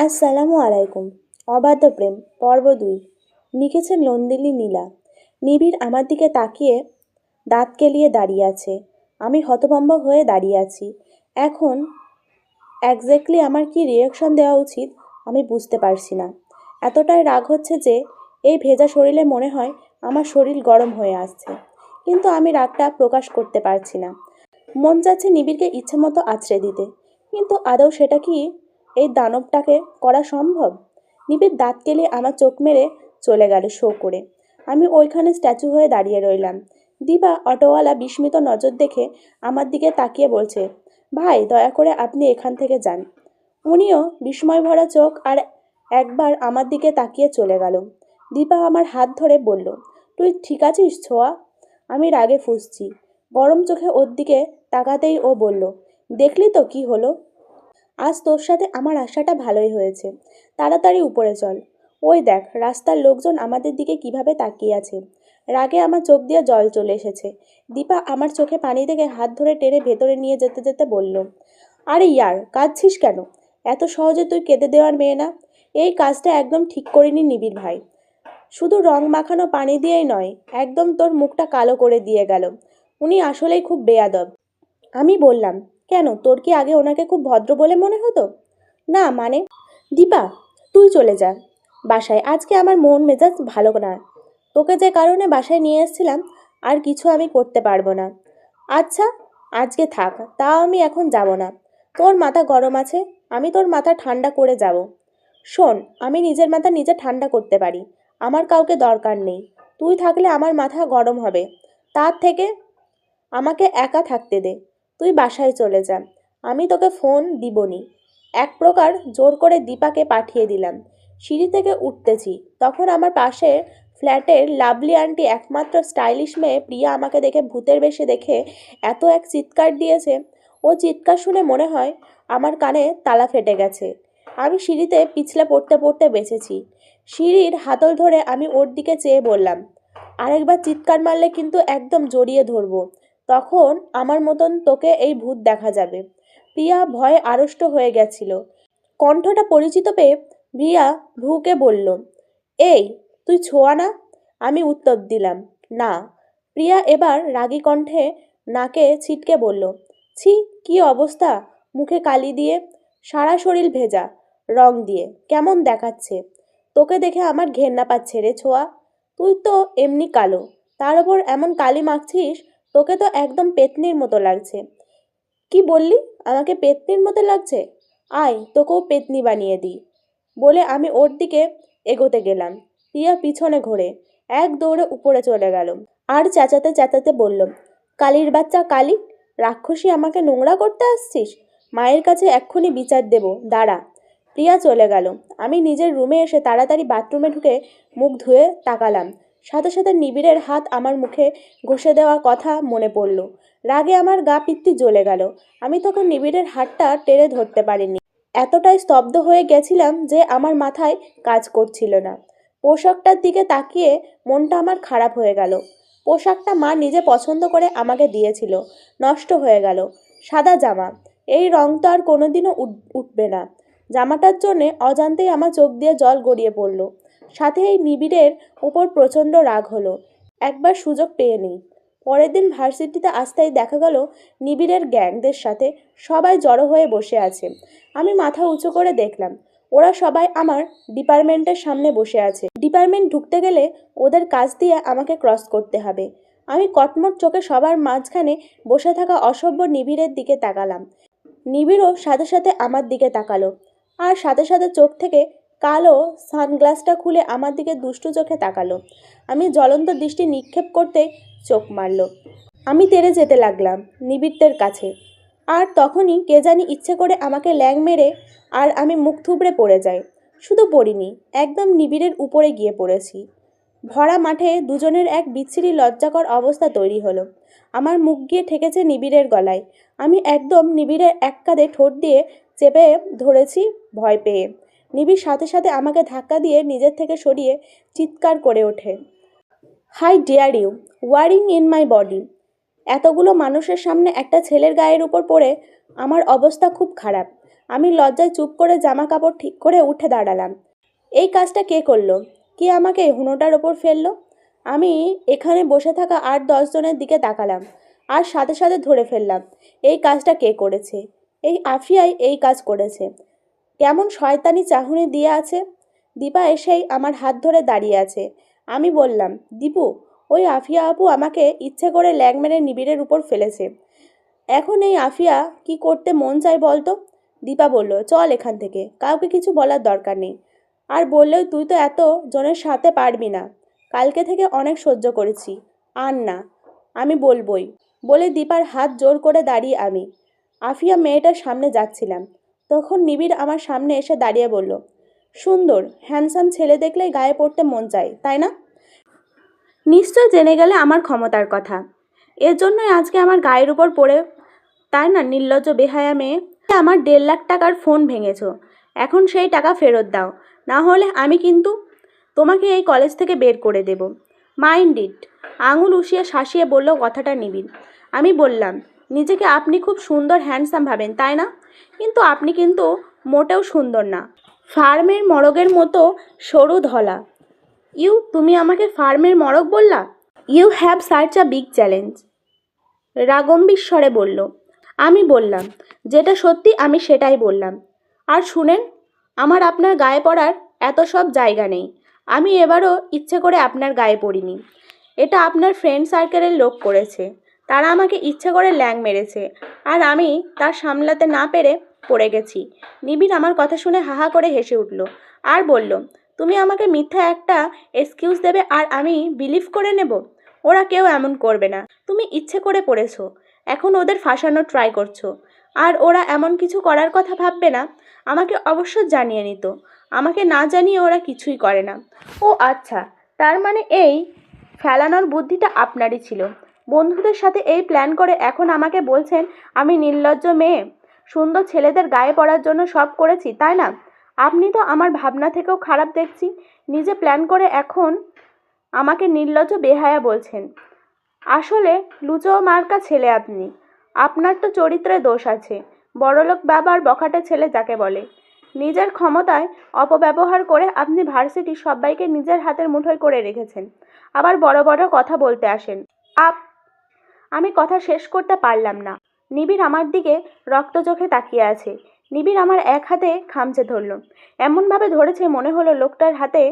আসসালামু আলাইকুম। অবাধ্য প্রেম পর্ব ২। লিখেছেন নন্দিনী নীলা। নিবিড় আমার দিকে তাকিয়ে দাঁত কেলিয়ে দাঁড়িয়ে আছে। আমি হতভম্ব হয়ে দাঁড়িয়ে আছি। এখন এক্স্যাক্টলি আমার কি রিয়াকশন দেওয়া উচিত আমি বুঝতে পারছি না। এতটাই রাগ হচ্ছে যে এই ভেজা শরীরে মনে হয় আমার শরীর গরম হয়ে আসছে, কিন্তু আমি রাগটা প্রকাশ করতে পারছি না। মন চাচ্ছে নিবিড়কে ইচ্ছেমতো আছড়ে দিতে, কিন্তু আদৌ সেটা কি এই দানবটাকে করা সম্ভব? নিবিড় দাঁত কেলে আমার চোখ মেরে চলে গেল শো করে। আমি ওইখানে স্ট্যাচু হয়ে দাঁড়িয়ে রইলাম। দিবা অটোওয়ালা বিস্মিত নজর দেখে আমার দিকে তাকিয়ে বলছে, ভাই দয়া করে আপনি এখান থেকে যান। উনিও বিস্ময় ভরা চোখ আর একবার আমার দিকে তাকিয়ে চলে গেল। দীপা আমার হাত ধরে বলল, তুই ঠিক আছিস ছোঁয়া? আমি রাগে ফুঁসছি। গরম চোখে ওর দিকে তাকাতেই ও বলল, দেখলি তো কি হলো? আজ তোর সাথে আমার আশাটা ভালোই হয়েছে। তাড়াতাড়ি উপরে চল। ওই দেখ রাস্তার লোকজন আমাদের দিকে কিভাবে তাকিয়ে আছে। রাগে আমার চোখ দিয়ে জল চলে এসেছে। দীপা আমার চোখে পানি দেখে হাত ধরে টেনে ভেতরে নিয়ে যেতে যেতে বলল, আরে ইয়ার কাঁদছিস কেন? এত সহজে তুই কেঁদে দেওয়ার মেয়ে না। এই কাজটা একদম ঠিক করিনি নিবিড় ভাই। শুধু রং মাখানো পানি দিয়েই নয়, একদম তোর মুখটা কালো করে দিয়ে গেল। উনি আসলেই খুব বেয়াদব। আমি বললাম, কেন তোর কি আগে ওনাকে খুব ভদ্র বলে মনে হতো? না মানে। দীপা, তুই চলে যা বাসায়। আজকে আমার মন মেজাজ ভালো না। তোকে যে কারণে বাসায় নিয়ে এসেছিলাম আর কিছু আমি করতে পারবো না। আচ্ছা, আজকে থাক, তাও আমি এখন যাব না। তোর মাথা গরম আছে, আমি তোর মাথা ঠান্ডা করে যাব। শোন, আমি নিজের মাথা নিজে ঠান্ডা করতে পারি। আমার কাউকে দরকার নেই। তুই থাকলে আমার মাথা গরম হবে। তার থেকে আমাকে একা থাকতে দে। তুই বাসায় চলে যা, আমি তোকে ফোন দিবনি। এক প্রকার জোর করে দীপাকে পাঠিয়ে দিলাম। সিঁড়ি থেকে উঠতেছি, তখন আমার পাশে ফ্ল্যাটের লাভলি আন্টি, একমাত্র স্টাইলিশ মেয়ে প্রিয়া, আমাকে দেখে ভূতের বেশে দেখে এত এক চিৎকার দিয়েছে। ও চিৎকার শুনে মনে হয় আমার কানে তালা ফেটে গেছে। আমি সিঁড়িতে পিছলে পড়তে পড়তে বেঁচেছি। সিঁড়ির হাতল ধরে আমি ওর দিকে চেয়ে বললাম, আরেকবার চিৎকার মারলে কিন্তু একদম জড়িয়ে ধরবো। তখন আমার মতন তোকে এই ভূত দেখা যাবে। প্রিয়া ভয়ে আড়ষ্ট হয়ে গেছিল। কণ্ঠটা পরিচিত পেয়ে প্রিয়া ভ্রুকে বলল, এই তুই ছোঁয়া না? আমি উত্তর দিলাম, না। প্রিয়া এবার রাগী কণ্ঠে নাকে ছিটকে বলল, ছি, কি অবস্থা! মুখে কালি দিয়ে, সারা শরীর ভেজা রং দিয়ে, কেমন দেখাচ্ছে! তোকে দেখে আমার ঘেন্না পাচ্ছে রে ছোঁয়া। তুই তো এমনি কালো, তার ওপর এমন কালি মাখছিস, তোকে তো একদম পেতনির মতো লাগছে। কি বললি? আমাকে পেতনির মতো লাগছে? আয় তোকেও পেতনি বানিয়ে দিই। বলে আমি ওর দিকে এগোতে গেলাম। প্রিয়া পিছনে ঘোরে এক দৌড়ে উপরে চলে গেল। আর চেঁচাতে চেঁচাতে বলল, কালির বাচ্চা কালি, রাক্ষসী আমাকে নোংরা করতে আসছিস? মায়ের কাছে এক্ষুনি বিচার দেব, দাঁড়া। প্রিয়া চলে গেল। আমি নিজের রুমে এসে তাড়াতাড়ি বাথরুমে ঢুকে মুখ ধুয়ে তাকালাম। সাথে সাথে নিবিড়ের হাত আমার মুখে ঘষে দেওয়ার কথা মনে পড়ল। রাগে আমার গা পিত্তি জ্বলে গেল। আমি তখন নিবিড়ের হাতটা টেনে ধরতে পারিনি। এতটাই স্তব্ধ হয়ে গেছিলাম যে আমার মাথায় কাজ করছিল না। পোশাকটার দিকে তাকিয়ে মনটা আমার খারাপ হয়ে গেল। পোশাকটা মা নিজে পছন্দ করে আমাকে দিয়েছিল, নষ্ট হয়ে গেল। সাদা জামা, এই রং তো আর কোনোদিনও উঠবে না। জামাটার জন্যে অজান্তেই আমার চোখ দিয়ে জল গড়িয়ে পড়ল। সাথে এই নিবিড়ের উপর প্রচণ্ড রাগ হলো। একবার সুযোগ পেয়ে নিই। পরের দিন ভার্সিটিতে আসতেই দেখা গেল নিবিড়ের গ্যাংদের সাথে সবাই জড়ো হয়ে বসে আছে। আমি মাথা উঁচু করে দেখলাম, ওরা সবাই আমার ডিপার্টমেন্টের সামনে বসে আছে। ডিপার্টমেন্ট ঢুকতে গেলে ওদের কাছ দিয়ে আমাকে ক্রস করতে হবে। আমি কটমট চোখে সবার মাঝখানে বসে থাকা অসভ্য নিবিড়ের দিকে তাকালাম। নিবিড়ও সাথে সাথে আমার দিকে তাকালো, আর সাথে সাথে চোখ থেকে কালো সানগ্লাসটা খুলে আমার দিকে দুষ্টু চোখে তাকালো। আমি জ্বলন্ত দৃষ্টি নিক্ষেপ করতে চোখ মারল। আমি তেড়ে যেতে লাগলাম নিবিড়দের কাছে। আর তখনই কে জানি ইচ্ছে করে আমাকে ল্যাং মেরে আর আমি মুখ থুবড়ে পড়ে যাই। শুধু পড়িনি, একদম নিবিড়ের উপরে গিয়ে পড়েছি। ভরা মাঠে দুজনের এক বিচ্ছিরি লজ্জাকর অবস্থা তৈরি হলো। আমার মুখ গিয়ে ঠেকেছে নিবিড়ের গলায়। আমি একদম নিবিড়ের এক কাঁধে ঠোঁট দিয়ে চেপে ধরেছি ভয় পেয়ে। নিবিড় সাথে সাথে আমাকে ধাক্কা দিয়ে নিজের থেকে সরিয়ে চিৎকার করে ওঠে, হাই ডেয়ার ইউ ওয়ারিং ইন মাই বডি! এতগুলো মানুষের সামনে একটা ছেলের গায়ের উপর পড়ে আমার অবস্থা খুব খারাপ। আমি লজ্জায় চুপ করে জামা কাপড় ঠিক করে উঠে দাঁড়ালাম। এই কাজটা কে করলো? কে আমাকে হুনোটার ওপর ফেললো? আমি এখানে বসে থাকা 8-10 জনের দিকে তাকালাম, আর সাথে সাথে ধরে ফেললাম এই কাজটা কে করেছে। এই আফিয়াই এই কাজ করেছে। কেমন শয়তানি চাহনি দিয়ে আছে। দীপা এসেই আমার হাত ধরে দাঁড়িয়ে আছে। আমি বললাম, দীপু, ওই আফিয়া আপু আমাকে ইচ্ছে করে ল্যাং মেরে নিবিড়ের উপর ফেলেছে। এখন এই আফিয়া কি করতে মন চায় বলতো? দীপা বলল, চল এখান থেকে, কাউকে কিছু বলার দরকার নেই। আর বললেও তুই তো এত জনের সাথে পারবি না। কালকে থেকে অনেক সহ্য করেছি, আর না, আমি বলবই। বলে দীপার হাত জোর করে দাঁড়িয়ে আমি আফিয়া মেয়েটার সামনে যাচ্ছিলাম। তখন নিবিড় আমার সামনে এসে দাঁড়িয়ে বলল, সুন্দর হ্যান্ডসাম ছেলে দেখলেই গায়ে পড়তে মন চায়, তাই না? নিশ্চয় জেনে গেলে আমার ক্ষমতার কথা। এর জন্যই আজকে আমার গায়ের উপর পড়ে, তাই না নির্লজ্জ বেহায়া মেয়ে? আমার 1.5 লাখ টাকার ফোন ভেঙেছো, এখন সেই টাকা ফেরত দাও, না হলে আমি কিন্তু তোমাকে এই কলেজ থেকে বের করে দেব। Mind it. আঙুল উঠিয়ে শাসিয়ে বলল কথাটা নিবিড়। আমি বললাম, নিজেকে আপনি খুব সুন্দর হ্যান্ডসাম ভাবেন, তাই না? কিন্তু আপনি কিন্তু মোটেও সুন্দর না। ফার্মের মরগের মতো সরু ধলা। তুমি আমাকে ফার্মের মরগ বললা? ইউ হ্যাভ সার্চ আ বিগ চ্যালেঞ্জ, রাগম্ভীর স্বরে বলল। আমি বললাম, যেটা সত্যি আমি সেটাই বললাম। আর শুনেন, আমার আপনার গায়ে পড়ার এত সব জায়গা নেই। আমি এবারও ইচ্ছে করে আপনার গায়ে পড়িনি। এটা আপনার ফ্রেন্ড সার্কেলের লোক করেছে। তারা আমাকে ইচ্ছে করে ল্যাং মেরেছে, আর আমি তার সামলাতে না পেরে পড়ে গেছি। নিবিড় আমার কথা শুনে হাহা করে হেসে উঠল আর বলল, তুমি আমাকে মিথ্যা একটা এক্সকিউজ দেবে আর আমি বিলিভ করে নেব? ওরা কেউ এমন করবে না। তুমি ইচ্ছে করে পড়েছো, এখন ওদের ফাঁসানোর ট্রাই করছো। আর ওরা এমন কিছু করার কথা ভাববে না, আমাকে অবশ্য জানিয়ে নিত। আমাকে না জানিয়ে ওরা কিছুই করে না। ও আচ্ছা, তার মানে এই ফেলানোর বুদ্ধিটা আপনারই ছিল। বন্ধুদের সাথে এই প্ল্যান করে এখন আমাকে বলছেন আমি নির্লজ্জ মেয়ে। সুন্দর ছেলেদের গায়ে পড়ার জন্য সব করেছি, তাই না? আপনি তো আমার ভাবনা থেকেও খারাপ দেখছি। নিজে প্ল্যান করে এখন আমাকে নির্লজ্জ বেহায়া বলছেন। আসলে লুচো মার্কা ছেলে আপনি। আপনার তো চরিত্রে দোষ আছে। বড়লোক বাবার বখাটে ছেলে যাকে বলে। নিজের ক্ষমতায় অপব্যবহার করে আপনি ভার্সিটির সবাইকে নিজের হাতের মুঠোয় করে রেখেছেন, আবার বড় বড় কথা বলতে আসেন। আমি কথা শেষ করতে পারলাম না। নিবিড় আমার দিকে রক্ত চোখে তাকিয়ে আছে। নিবিড় আমার এক হাতে খামচে ধরল, এমনভাবে ধরেছে মনে হলো লোকটার হাতে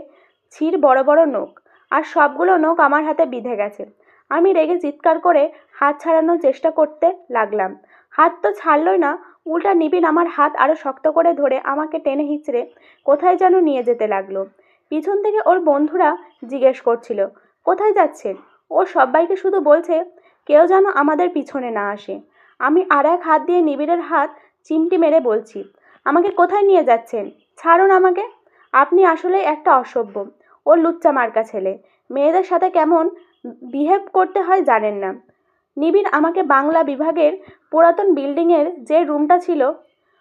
ছিঁড় বড় বড় নখ, আর সবগুলো নখ আমার হাতে বিঁধে গেছে। আমি রেগে চিৎকার করে হাত ছাড়ানোর চেষ্টা করতে লাগলাম। হাত তো ছাড়লই না, উল্টা নিবিড় আমার হাত আরো শক্ত করে ধরে আমাকে টেনে হিঁচড়ে কোথায় যেন নিয়ে যেতে লাগলো। পিছন থেকে ওর বন্ধুরা জিজ্ঞেস করছিল, কোথায় যাচ্ছেন? ও সবাইকে শুধু বলছে কেউ যেন আমাদের পিছনে না আসে। আমি আর এক হাত দিয়ে নিবিড়ের হাত চিমটি মেরে বলছি, আমাকে কোথায় নিয়ে যাচ্ছেন? ছাড়ুন আমাকে। আপনি আসলে একটা অসভ্য ও লুচ্চা মার্কা ছেলে। মেয়েদের সাথে কেমন বিহেভ করতে হয় জানেন না। নিবিড় আমাকে বাংলা বিভাগের পুরাতন বিল্ডিংয়ের যে রুমটা ছিল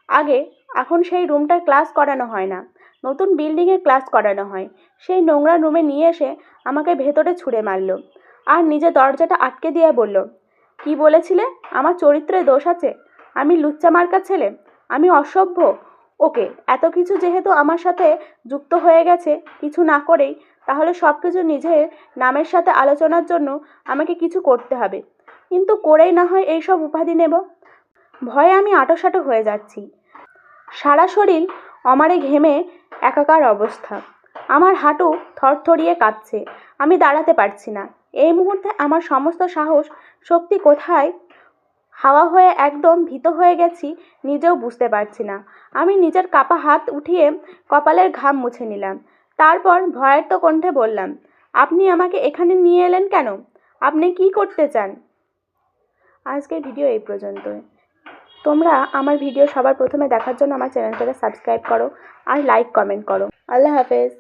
আগে, এখন সেই রুমটার ক্লাস করানো হয় না, নতুন বিল্ডিংয়ের ক্লাস করানো হয়। সেই নোংরা রুমে নিয়ে এসে আমাকে ভেতরে ছুঁড়ে মারল, আর নিজে দরজাটা আটকে দিয়ে বলল, কি বলেছিলে? আমার চরিত্রে দোষ আছে? আমি লুচ্চা মার্কা ছেলে? আমি অসভ্য? ওকে, এত কিছু যেহেতু আমার সাথে যুক্ত হয়ে গেছে কিছু না করেই, তাহলে সব কিছু নিজের নামের সাথে আলোচনার জন্য আমাকে কিছু করতে হবে। কিন্তু করেই না হয় এইসব উপাধি নেব। ভয়ে আমি আঁটোসাঁটো হয়ে যাচ্ছি। সারা শরীর অমারে ঘেমে একাকার অবস্থা। আমার হাঁটু থরথরিয়ে কাঁপছে। আমি দাঁড়াতে পারছি না। এই মুহূর্তে আমার সমস্ত সাহস শক্তি কোথায় হাওয়া হয়ে একদম ভীত হয়ে গেছি নিজেও বুঝতে পারছি না। আমি নিজের কাপা হাত উঠিয়ে কপালের ঘাম মুছে নিলাম। তারপর ভয়ার্ত কণ্ঠে বললাম, আপনি আমাকে এখানে নিয়ে এলেন কেন? আপনি কি করতে চান? আজকের ভিডিও এই পর্যন্তই। তোমরা আমার ভিডিও সবার প্রথমে দেখার জন্য আমার চ্যানেলটাকে সাবস্ক্রাইব করো আর লাইক কমেন্ট করো। আল্লাহ হাফেজ।